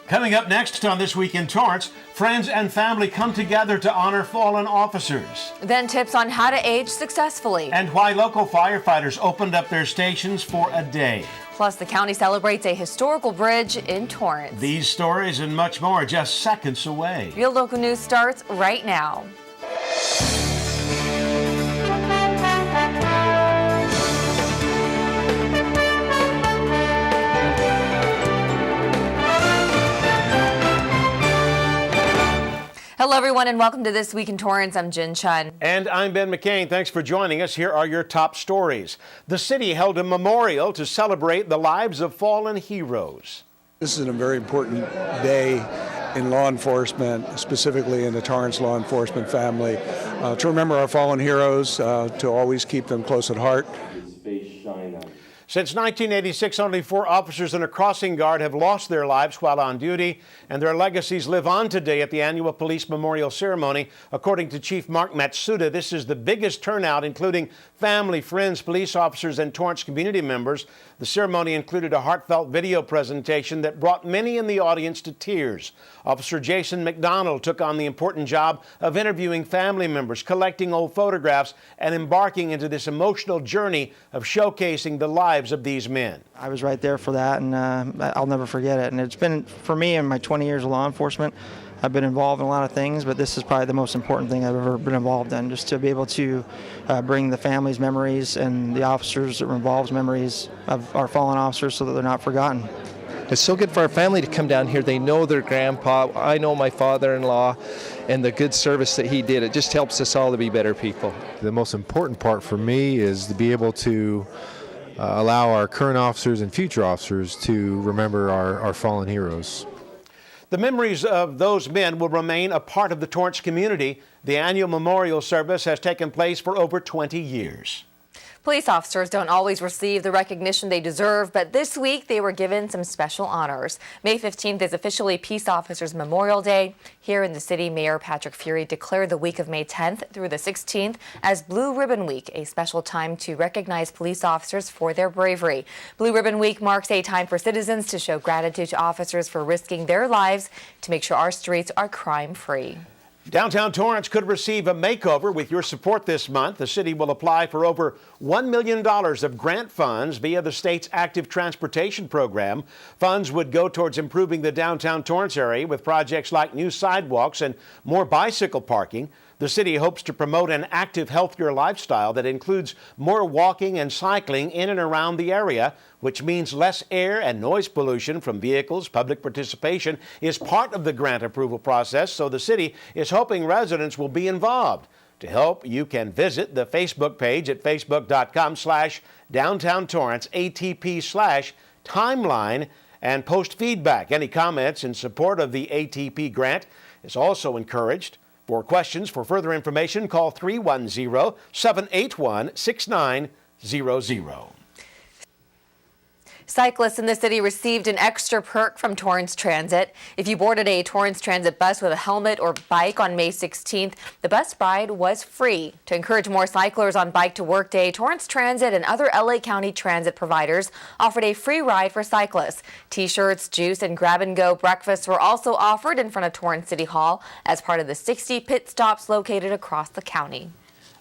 Coming up next on This Week in Torrance, friends and family come together to honor fallen officers. Then tips on how to age successfully. And why local firefighters opened up their stations for a day. Plus, the county celebrates a historical bridge in Torrance. These stories and much more are just seconds away. Real Local News starts right now. Hello, everyone, and welcome to This Week in Torrance. I'm Jin Chin. And I'm Ben McCain. Thanks for joining us. Here are your top stories. The city held a memorial to celebrate the lives of fallen heroes. This is a very important day in law enforcement, specifically in the Torrance law enforcement family, to remember our fallen heroes, to always keep them close at heart. Since 1986, only 4 officers and a crossing guard have lost their lives while on duty, and their legacies live on today at the annual Police Memorial Ceremony. According to Chief Mark Matsuda, this is the biggest turnout, including family, friends, police officers, and Torrance community members. The ceremony included a heartfelt video presentation that brought many in the audience to tears. Officer Jason McDonald took on the important job of interviewing family members, collecting old photographs, and embarking into this emotional journey of showcasing the lives of these men. I was right there for that, and I'll never forget it. And it's been, for me, in my 20 years of law enforcement, I've been involved in a lot of things, but this is probably the most important thing I've ever been involved in, just to be able to bring the family's memories and the officers that were involved's memories of our fallen officers so that they're not forgotten. It's so good for our family to come down here. They know their grandpa. I know my father-in-law and the good service that he did. It just helps us all to be better people. The most important part for me is to be able to allow our current officers and future officers to remember our fallen heroes. The memories of those men will remain a part of the Torrance community. The annual memorial service has taken place for over 20 years. Police officers don't always receive the recognition they deserve, but this week they were given some special honors. May 15th is officially Peace Officers Memorial Day. Here in the city, Mayor Patrick Fury declared the week of May 10th through the 16th as Blue Ribbon Week, a special time to recognize police officers for their bravery. Blue Ribbon Week marks a time for citizens to show gratitude to officers for risking their lives to make sure our streets are crime-free. Downtown Torrance could receive a makeover with your support this month. The city will apply for over $1 million of grant funds via the state's active transportation program. Funds would go towards improving the downtown Torrance area with projects like new sidewalks and more bicycle parking. The city hopes to promote an active, healthier lifestyle that includes more walking and cycling in and around the area, which means less air and noise pollution from vehicles. Public participation is part of the grant approval process, so the city is hoping residents will be involved. To help, you can visit the Facebook page at facebook.com/Downtown Torrance ATP/timeline and post feedback. Any comments in support of the ATP grant is also encouraged. For questions, for further information, call 310-781-6900. Cyclists in the city received an extra perk from Torrance Transit. If you boarded a Torrance Transit bus with a helmet or bike on May 16th, the bus ride was free. To encourage more cyclers on Bike to Work Day, Torrance Transit and other LA County transit providers offered a free ride for cyclists. T-shirts, juice, and grab-and-go breakfasts were also offered in front of Torrance City Hall as part of the 60 pit stops located across the county.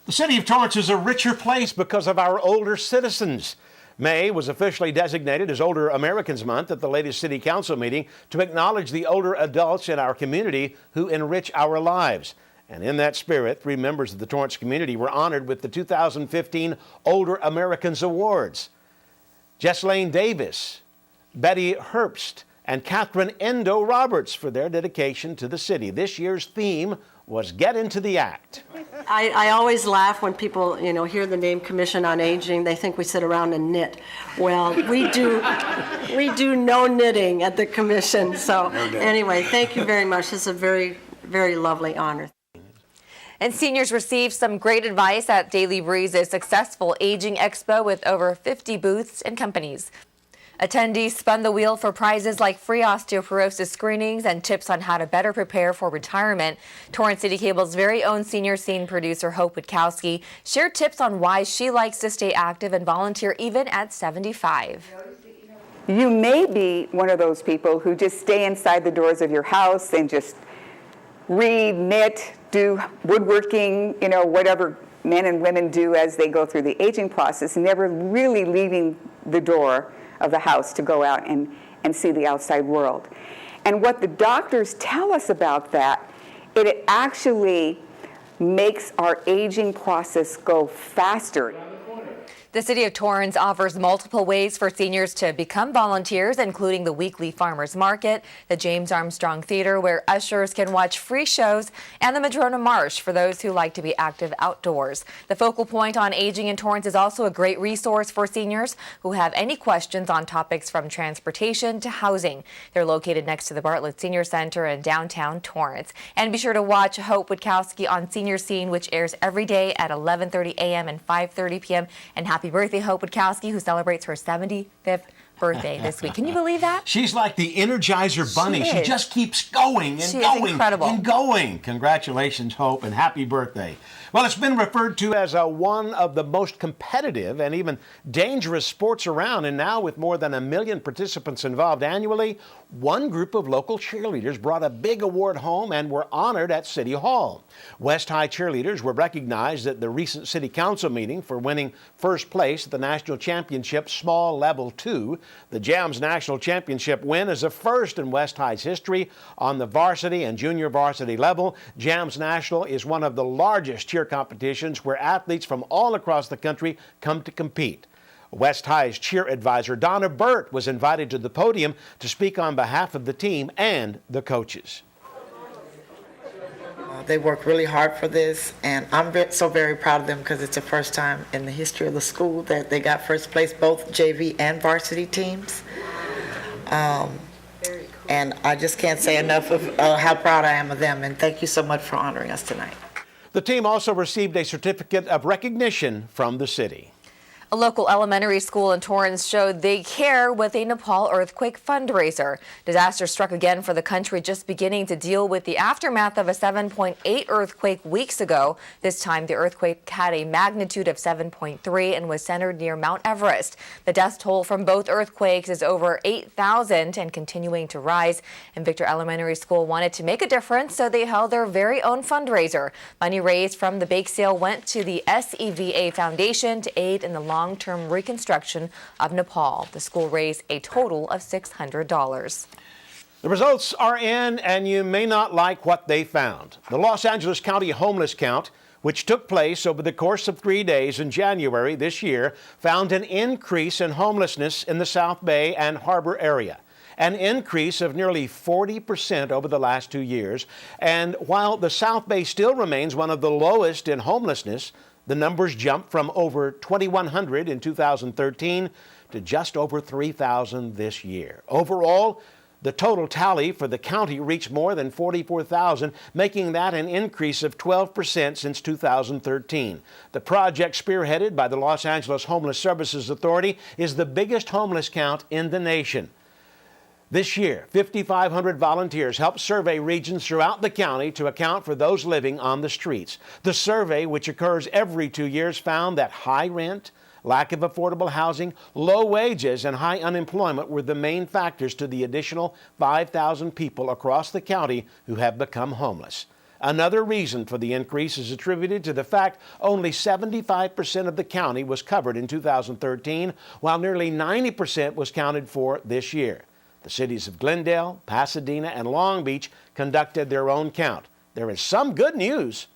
The city of Torrance is a richer place because of our older citizens. May was officially designated as Older Americans Month at the latest City Council meeting to acknowledge the older adults in our community who enrich our lives. And in that spirit, 3 members of the Torrance community were honored with the 2015 Older Americans Awards. Jessalyn Davis, Betty Herbst, and Catherine Endo Roberts for their dedication to the city. This year's theme was Get Into the Act. I always laugh when people, hear the name Commission on Aging. They think we sit around and knit. Well, we do no knitting at the commission. So anyway, thank you very much. This is a very, very lovely honor. And seniors received some great advice at Daily Breeze's successful Aging Expo with over 50 booths and companies. Attendees spun the wheel for prizes like free osteoporosis screenings and tips on how to better prepare for retirement. Torrance CitiCable's very own senior scene producer Hope Witkowski shared tips on why she likes to stay active and volunteer even at 75. You may be one of those people who just stay inside the doors of your house and just read, knit, do woodworking, whatever men and women do as they go through the aging process, never really leaving the door of the house to go out and see the outside world. And what the doctors tell us about that, it actually makes our aging process go faster. The City of Torrance offers multiple ways for seniors to become volunteers, including the weekly farmers market, the James Armstrong Theater, where ushers can watch free shows, and the Madrona Marsh for those who like to be active outdoors. The Focal Point on Aging in Torrance is also a great resource for seniors who have any questions on topics from transportation to housing. They're located next to the Bartlett Senior Center in downtown Torrance. And be sure to watch Hope Witkowski on Senior Scene, which airs every day at 11:30 a.m. and 5:30 p.m. And happy birthday, Hope Witkowski, who celebrates her 75th birthday this week. Can you believe that? She's like the Energizer Bunny. She just keeps going and going incredible. and going. Congratulations, Hope, and happy birthday. Well, it's been referred to as one of the most competitive and even dangerous sports around, and now with more than 1 million participants involved annually, one group of local cheerleaders brought a big award home and were honored at City Hall. West High cheerleaders were recognized at the recent City Council meeting for winning first place at the National Championship Small Level 2. The JAMS National Championship win is a first in West High's history on the varsity and junior varsity level. JAMS National is one of the largest cheer competitions where athletes from all across the country come to compete. West High's cheer advisor Donna Burt was invited to the podium to speak on behalf of the team and the coaches. They work really hard for this, and I'm so very proud of them because it's the first time in the history of the school that they got first place, both JV and varsity teams. And I just can't say enough of how proud I am of them, and thank you so much for honoring us tonight. The team also received a certificate of recognition from the city. A local elementary school in Torrance showed they care with a Nepal earthquake fundraiser. Disaster struck again for the country, just beginning to deal with the aftermath of a 7.8 earthquake weeks ago. This time, the earthquake had a magnitude of 7.3 and was centered near Mount Everest. The death toll from both earthquakes is over 8,000 and continuing to rise. And Victor Elementary School wanted to make a difference, so they held their very own fundraiser. Money raised from the bake sale went to the SEVA Foundation to aid in the long-term reconstruction of Nepal. The school raised a total of $600. The results are in, and you may not like what they found. The Los Angeles County homeless count, which took place over the course of 3 days in January this year, found an increase in homelessness in the South Bay and Harbor area. An increase of nearly 40% over the last 2 years. And while the South Bay still remains one of the lowest in homelessness, the numbers jumped from over 2,100 in 2013 to just over 3,000 this year. Overall, the total tally for the county reached more than 44,000, making that an increase of 12% since 2013. The project, spearheaded by the Los Angeles Homeless Services Authority, is the biggest homeless count in the nation. This year, 5,500 volunteers helped survey regions throughout the county to account for those living on the streets. The survey, which occurs every 2 years, found that high rent, lack of affordable housing, low wages, and high unemployment were the main factors to the additional 5,000 people across the county who have become homeless. Another reason for the increase is attributed to the fact only 75% of the county was covered in 2013, while nearly 90% was counted for this year. The cities of Glendale, Pasadena, and Long Beach conducted their own count. There is some good news.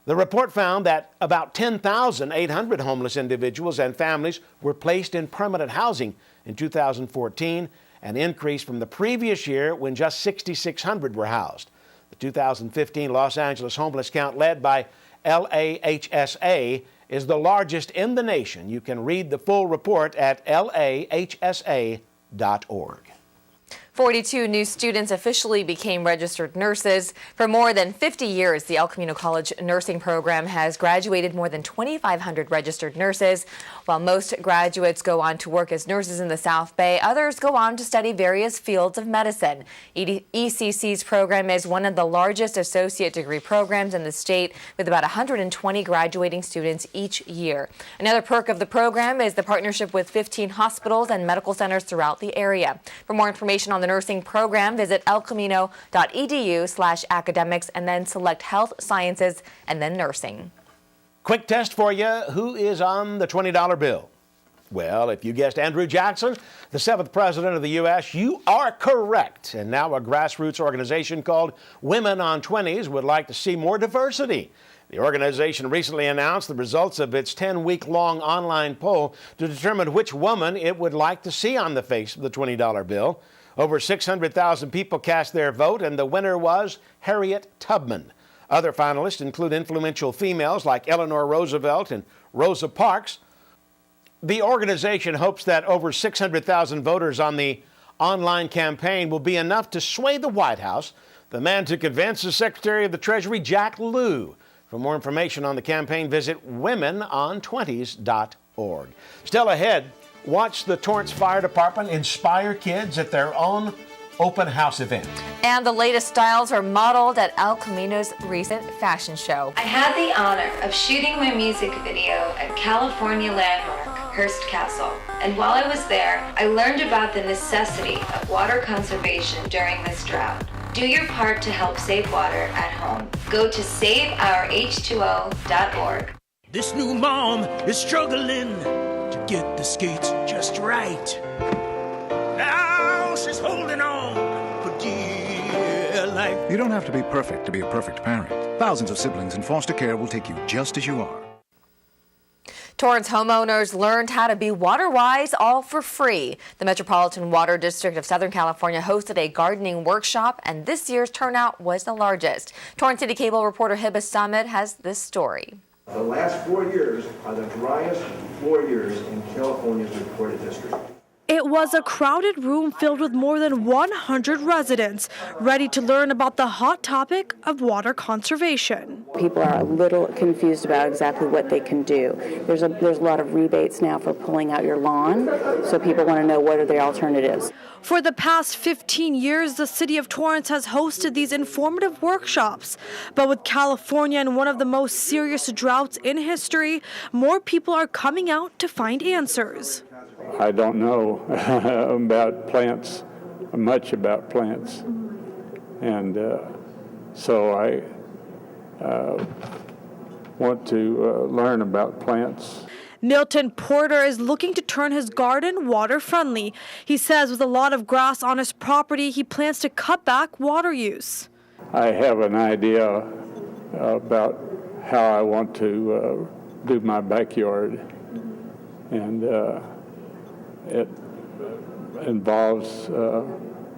The report found that about 10,800 homeless individuals and families were placed in permanent housing in 2014, an increase from the previous year when just 6,600 were housed. The 2015 Los Angeles homeless count, led by LAHSA, is the largest in the nation. You can read the full report at lahsa.org. 42 new students officially became registered nurses. For more than 50 years, the El Camino College nursing program has graduated more than 2,500 registered nurses. While most graduates go on to work as nurses in the South Bay, others go on to study various fields of medicine. ECC's program is one of the largest associate degree programs in the state, with about 120 graduating students each year. Another perk of the program is the partnership with 15 hospitals and medical centers throughout the area. For more information on the nursing program, visit elcamino.edu/academics and then select health sciences and then nursing. Quick test for you. Who is on the $20 bill? Well, if you guessed Andrew Jackson, the 7th president of the U.S., you are correct. And now a grassroots organization called Women on 20s would like to see more diversity. The organization recently announced the results of its 10-week-long online poll to determine which woman it would like to see on the face of the $20 bill. Over 600,000 people cast their vote, and the winner was Harriet Tubman. Other finalists include influential females like Eleanor Roosevelt and Rosa Parks. The organization hopes that over 600,000 voters on the online campaign will be enough to sway the White House. The man to convince is Secretary of the Treasury Jack Lew. For more information on the campaign, visit womenon20s.org. Still ahead, watch the Torrance Fire Department inspire kids at their own open house event. And the latest styles are modeled at El Camino's recent fashion show. I had the honor of shooting my music video at California landmark Hearst Castle. And while I was there, I learned about the necessity of water conservation during this drought. Do your part to help save water at home. Go to saveourh2o.org. This new mom is struggling to get the skates just right. Now she's holding on for dear life. You don't have to be perfect to be a perfect parent. Thousands of siblings in foster care will take you just as you are. Torrance homeowners learned how to be water-wise, all for free. The Metropolitan Water District of Southern California hosted a gardening workshop, and this year's turnout was the largest. Torrance CitiCABLE reporter Hiba Summit has this story. The last 4 years are the driest 4 years in California's recorded history. It was a crowded room filled with more than 100 residents, ready to learn about the hot topic of water conservation. People are a little confused about exactly what they can do. There's a lot of rebates now for pulling out your lawn, so people want to know what are the alternatives. For the past 15 years, the city of Torrance has hosted these informative workshops. But with California in one of the most serious droughts in history, more people are coming out to find answers. I don't know about plants, much about plants. And so I want to learn about plants. Milton Porter is looking to turn his garden water-friendly. He says with a lot of grass on his property, he plans to cut back water use. I have an idea about how I want to do my backyard. And it involves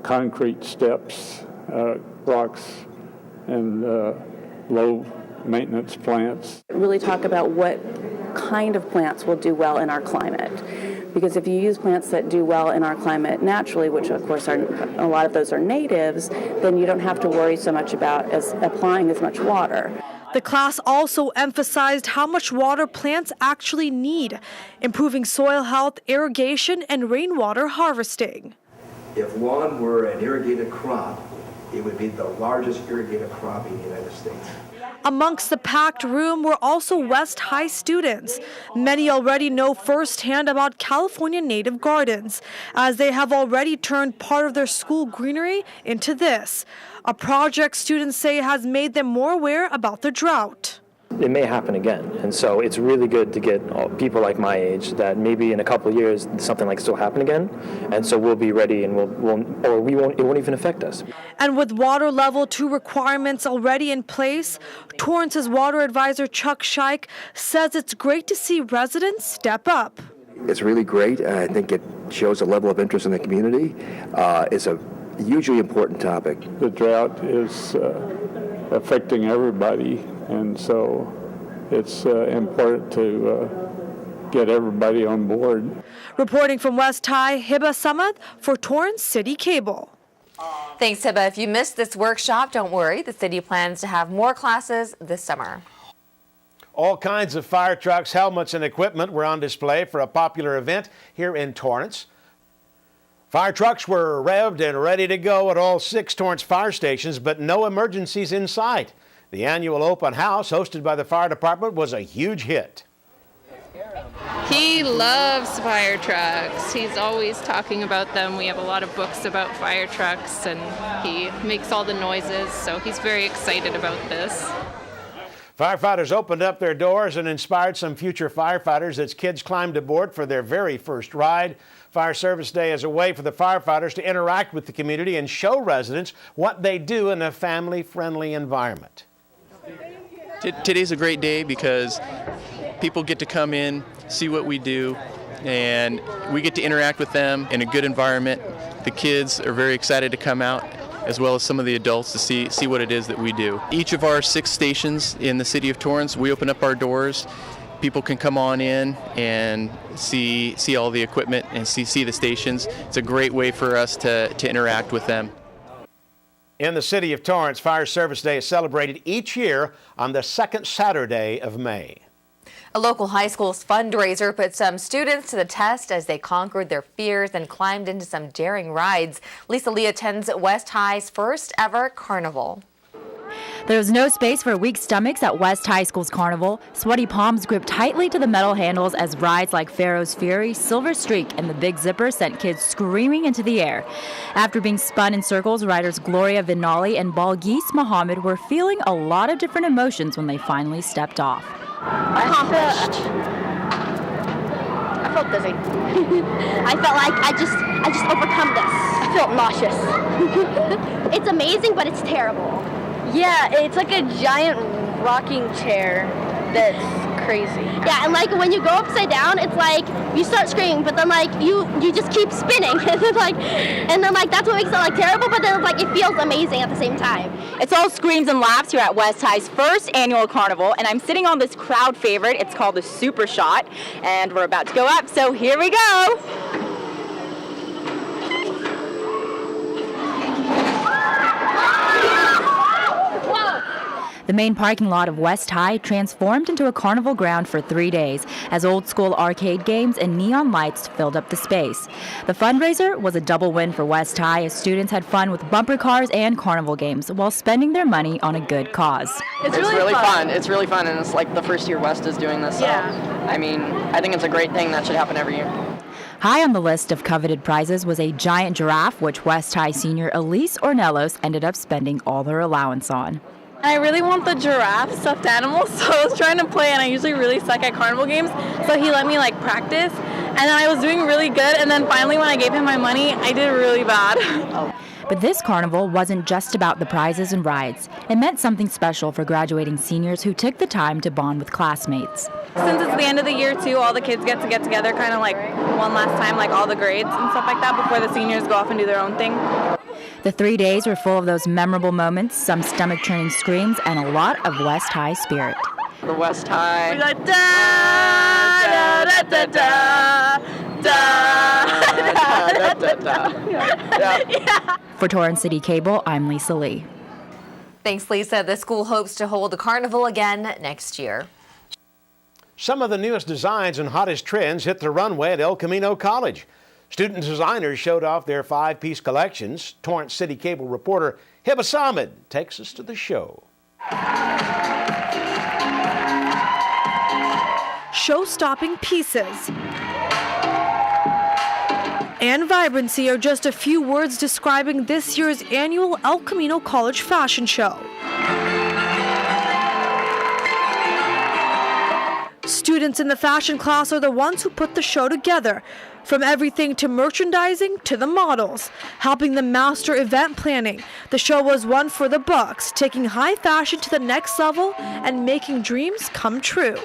concrete steps, rocks, and low maintenance plants. Really talk about what kind of plants will do well in our climate. Because if you use plants that do well in our climate naturally, which of course are a lot of those are natives, then you don't have to worry so much about applying as much water. The class also emphasized how much water plants actually need, improving soil health, irrigation, and rainwater harvesting. If lawn were an irrigated crop, it would be the largest irrigated crop in the United States. Amongst the packed room were also West High students. Many already know firsthand about California native gardens, as they have already turned part of their school greenery into this, a project students say has made them more aware about the drought. It may happen again, and so it's really good to get people like my age that maybe in a couple of years something like this will happen again, and so we'll be ready and it won't even affect us. And with water level 2 requirements already in place, Torrance's water advisor Chuck Scheich says it's great to see residents step up. It's really great. I think it shows a level of interest in the community. It's a hugely important topic. The drought is affecting everybody, and so it's important to get everybody on board. Reporting from West High, Hiba Summit for Torrance CitiCABLE. Thanks, Tiba. If you missed this workshop, don't worry. The city plans to have more classes this summer. All kinds of fire trucks, helmets, and equipment were on display for a popular event here in Torrance. Fire trucks were revved and ready to go at all 6 Torrance fire stations, but no emergencies in sight. The annual open house hosted by the fire department was a huge hit. He loves fire trucks. He's always talking about them. We have a lot of books about fire trucks, and he makes all the noises, so he's very excited about this. Firefighters opened up their doors and inspired some future firefighters as kids climbed aboard for their very first ride. Fire Service Day is a way for the firefighters to interact with the community and show residents what they do in a family-friendly environment. Today's a great day because people get to come in, see what we do, and we get to interact with them in a good environment. The kids are very excited to come out, as well as some of the adults, to see what it is that we do. Each of our 6 stations in the city of Torrance, we open up our doors. People can come on in and see all the equipment and see the stations. It's a great way for us to interact with them. In the city of Torrance, Fire Service Day is celebrated each year on the second Saturday of May. A local high school's fundraiser put some students to the test as they conquered their fears and climbed into some daring rides. Lisa Lee attends West High's first ever Carnival. There was no space for weak stomachs at West High School's Carnival. Sweaty palms gripped tightly to the metal handles as rides like Pharaoh's Fury, Silver Streak, and the Big Zipper sent kids screaming into the air. After being spun in circles, riders Gloria Vinali and Balgis Muhammad were feeling a lot of different emotions when they finally stepped off. I felt dizzy. I felt like I just overcome this. I felt nauseous. It's amazing, but it's terrible. Yeah, it's like a giant rocking chair that's crazy. Yeah, and like when you go upside down, it's like you start screaming, but then like you just keep spinning, and then that's what makes it like terrible. But then like it feels amazing at the same time. It's all screams and laughs here at West High's first annual carnival, and I'm sitting on this crowd favorite. It's called the Super Shot, and we're about to go up. So here we go. The main parking lot of West High transformed into a carnival ground for 3 days as old school arcade games and neon lights filled up the space. The fundraiser was a double win for West High as students had fun with bumper cars and carnival games while spending their money on a good cause. It's really fun. It's really fun, and it's like the first year West is doing this. So, I mean, I think it's a great thing that should happen every year. High on the list of coveted prizes was a giant giraffe, which West High senior Elise Ornelos ended up spending all their allowance on. I really want the giraffe stuffed animal, so I was trying to play, and I usually really suck at carnival games, so he let me practice, and then I was doing really good, and then finally when I gave him my money, I did really bad. But this carnival wasn't just about the prizes and rides. It meant something special for graduating seniors who took the time to bond with classmates. Since it's the end of the year too, all the kids get together kind of one last time, all the grades and stuff like that before the seniors go off and do their own thing. The 3 days were full of those memorable moments, some stomach-churning screams, and a lot of West High spirit. The West High. Da da da da da da da da. For Torrance CitiCABLE, I'm Lisa Lee. Thanks, Lisa. The school hopes to hold the carnival again next year. Some of the newest designs and hottest trends hit the runway at El Camino College. Student designers showed off their 5-piece collections. Torrance CitiCABLE reporter Hiba Samad takes us to the show. Show-stopping pieces and vibrancy are just a few words describing this year's annual El Camino College Fashion Show. Students in the fashion class are the ones who put the show together, from everything to merchandising to the models, helping them master event planning. The show was one for the books, taking high fashion to the next level and making dreams come true.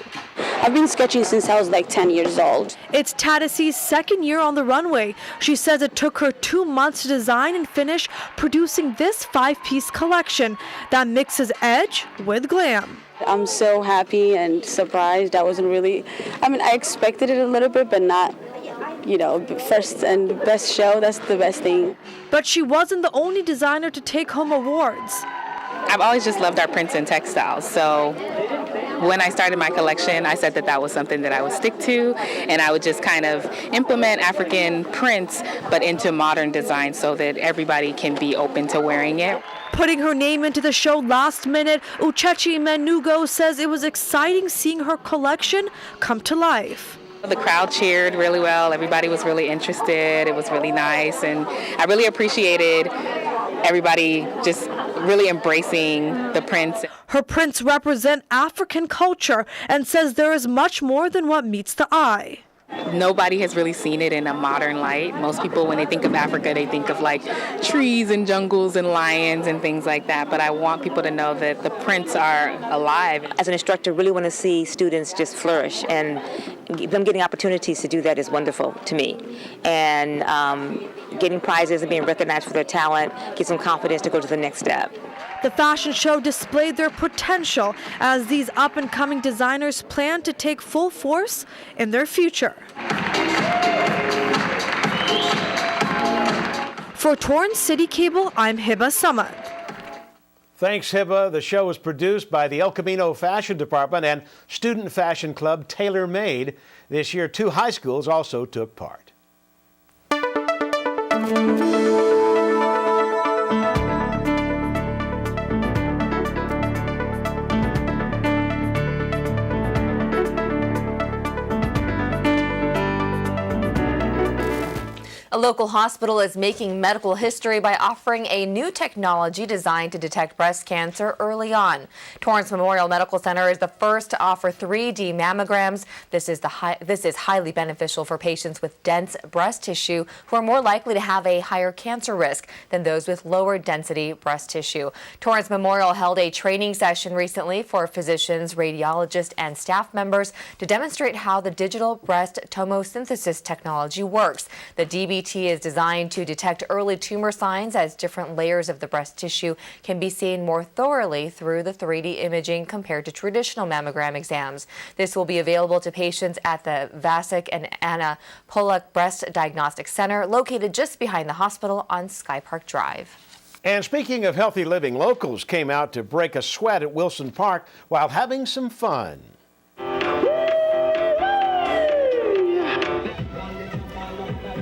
I've been sketching since I was 10 years old. It's Tadis's second year on the runway. She says it took her 2 months to design and finish producing this 5-piece collection that mixes edge with glam. I'm so happy and surprised. I expected it a little bit, but not first and best show, that's the best thing. But she wasn't the only designer to take home awards. I've always just loved our prints and textiles, so when I started my collection, I said that was something that I would stick to, and I would just kind of implement African prints, but into modern design so that everybody can be open to wearing it. Putting her name into the show last minute, Uchechi Menugo says it was exciting seeing her collection come to life. The crowd cheered really well. Everybody was really interested. It was really nice, and I really appreciated everybody just really embracing the prints. Her prints represent African culture and says there is much more than what meets the eye. Nobody has really seen it in a modern light. Most people, when they think of Africa, they think of like trees and jungles and lions and things like that. But I want people to know that the prints are alive. As an instructor, really want to see students just flourish, and them getting opportunities to do that is wonderful to me. And getting prizes and being recognized for their talent gives them confidence to go to the next step. The fashion show displayed their potential as these up-and-coming designers plan to take full force in their future. For Torrance CitiCABLE, I'm Hiba Samad. Thanks, Hiba. The show was produced by the El Camino Fashion Department and student fashion club Tailor Made. This year, 2 high schools also took part. A local hospital is making medical history by offering a new technology designed to detect breast cancer early on. Torrance Memorial Medical Center is the first to offer 3D mammograms. This is highly beneficial for patients with dense breast tissue who are more likely to have a higher cancer risk than those with lower density breast tissue. Torrance Memorial held a training session recently for physicians, radiologists, and staff members to demonstrate how the digital breast tomosynthesis technology works. The DBT is designed to detect early tumor signs as different layers of the breast tissue can be seen more thoroughly through the 3D imaging compared to traditional mammogram exams. This will be available to patients at the Vasek and Anna Polak Breast Diagnostic Center, located just behind the hospital on Sky Park Drive. And speaking of healthy living, locals came out to break a sweat at Wilson Park while having some fun.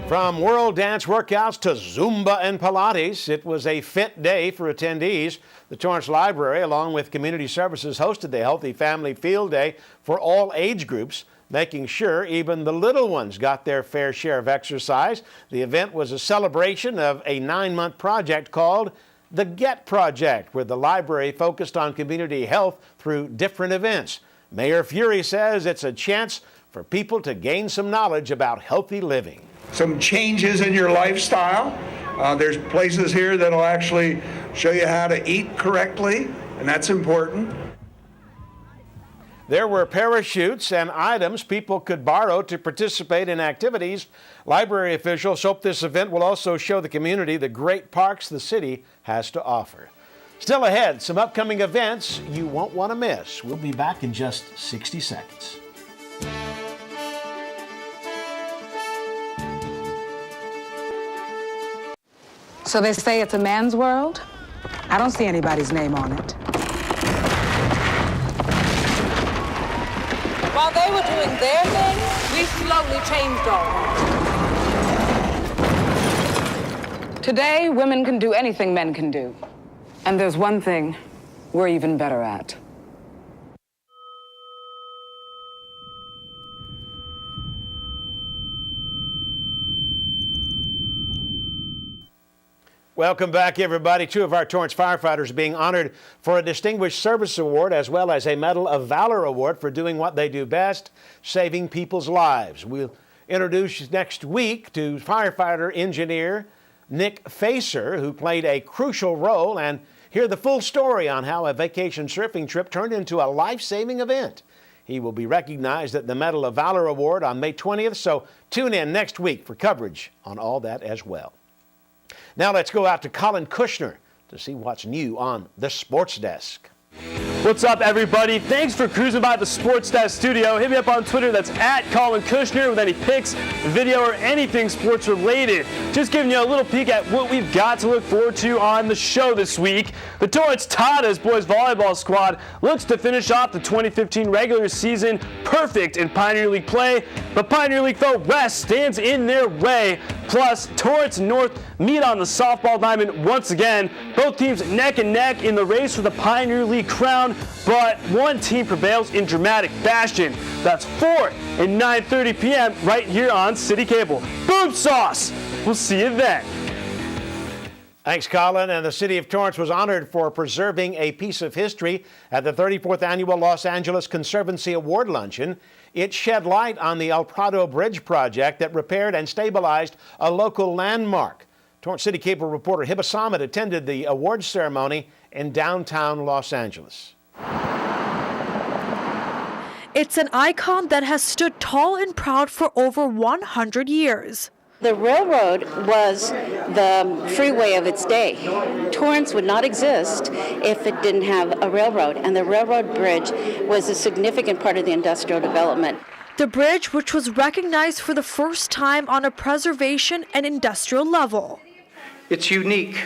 From world dance workouts to Zumba and Pilates, it was a fit day for attendees. The Torrance Library, along with Community Services, hosted the Healthy Family Field Day for all age groups, making sure even the little ones got their fair share of exercise. The event was a celebration of a 9-month project called the GET Project, where the library focused on community health through different events. Mayor Fury says it's a chance for people to gain some knowledge about healthy living. Some changes in your lifestyle. There's places here that'll actually show you how to eat correctly, and that's important. There were parachutes and items people could borrow to participate in activities. Library officials hope this event will also show the community the great parks the city has to offer. Still ahead, some upcoming events you won't want to miss. We'll be back in just 60 seconds. So they say it's a man's world? I don't see anybody's name on it. While they were doing their thing, we slowly changed ours. Today, women can do anything men can do. And there's one thing we're even better at. Welcome back, everybody. 2 of our Torrance firefighters being honored for a Distinguished Service Award as well as a Medal of Valor Award for doing what they do best, saving people's lives. We'll introduce next week to firefighter engineer Nick Facer, who played a crucial role, and hear the full story on how a vacation surfing trip turned into a life-saving event. He will be recognized at the Medal of Valor Award on May 20th, so tune in next week for coverage on all that as well. Now let's go out to Colin Kushner to see what's new on the Sports Desk. What's up, everybody? Thanks for cruising by the Sports Desk studio. Hit me up on Twitter. That's at Colin Kushner with any pics, video, or anything sports related. Just giving you a little peek at what we've got to look forward to on the show this week. The Torrance THIS boys volleyball squad looks to finish off the 2015 regular season perfect in Pioneer League play, but Pioneer League foe West stands in their way. Plus, Torrance and North meet on the softball diamond once again. Both teams neck and neck in the race for the Pioneer League crown, but one team prevails in dramatic fashion. That's 4 and 9:30 p.m. right here on CitiCABLE. Boom sauce! We'll see you then. Thanks, Colin. And the city of Torrance was honored for preserving a piece of history at the 34th Annual Los Angeles Conservancy Award Luncheon. It shed light on the Prado Bridge project that repaired and stabilized a local landmark. Torrance CitiCABLE reporter Hiba Samad attended the awards ceremony in downtown Los Angeles. It's an icon that has stood tall and proud for over 100 years. The railroad was the freeway of its day. Torrance would not exist if it didn't have a railroad, and the railroad bridge was a significant part of the industrial development. The bridge, which was recognized for the first time on a preservation and industrial level. Its unique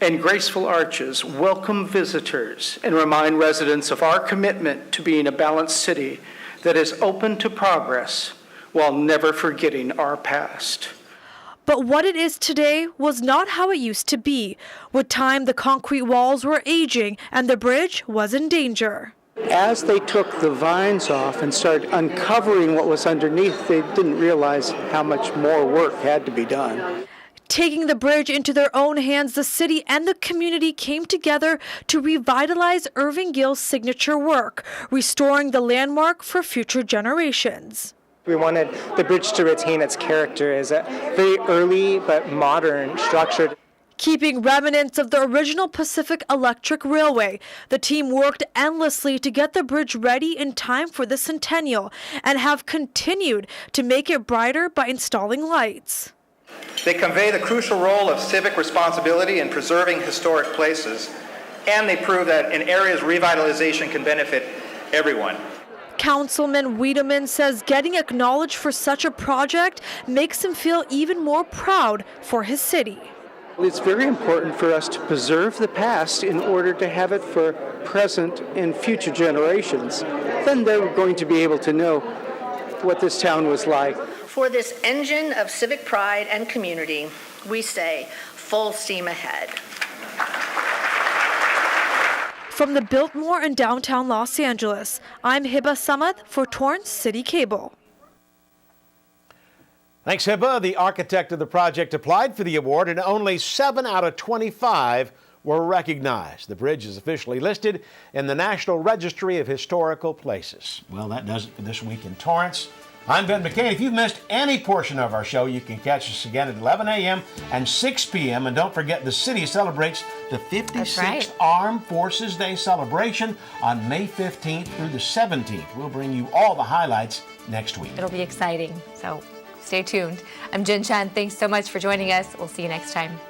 and graceful arches welcome visitors and remind residents of our commitment to being a balanced city that is open to progress while never forgetting our past. But what it is today was not how it used to be. With time, the concrete walls were aging and the bridge was in danger. As they took the vines off and started uncovering what was underneath, they didn't realize how much more work had to be done. Taking the bridge into their own hands, the city and the community came together to revitalize Irving Gill's signature work, restoring the landmark for future generations. We wanted the bridge to retain its character as a very early but modern structure. Keeping remnants of the original Pacific Electric Railway, the team worked endlessly to get the bridge ready in time for the centennial and have continued to make it brighter by installing lights. They convey the crucial role of civic responsibility in preserving historic places, and they prove that in areas revitalization can benefit everyone. Councilman Wiedemann says getting acknowledged for such a project makes him feel even more proud for his city. It's very important for us to preserve the past in order to have it for present and future generations. Then they're going to be able to know what this town was like. For this engine of civic pride and community, we say full steam ahead. From the Biltmore in downtown Los Angeles, I'm Hiba Samad for Torrance CitiCABLE. Thanks, Hiba. The architect of the project applied for the award, and only 7 out of 25 were recognized. The bridge is officially listed in the National Registry of Historical Places. Well, that does it for This Week in Torrance. I'm Ben McCain. If you've missed any portion of our show, you can catch us again at 11 a.m. and 6 p.m. And don't forget, the city celebrates the 56th Armed Forces Day celebration on May 15th through the 17th. We'll bring you all the highlights next week. It'll be exciting, so stay tuned. I'm Jin Chin. Thanks so much for joining us. We'll see you next time.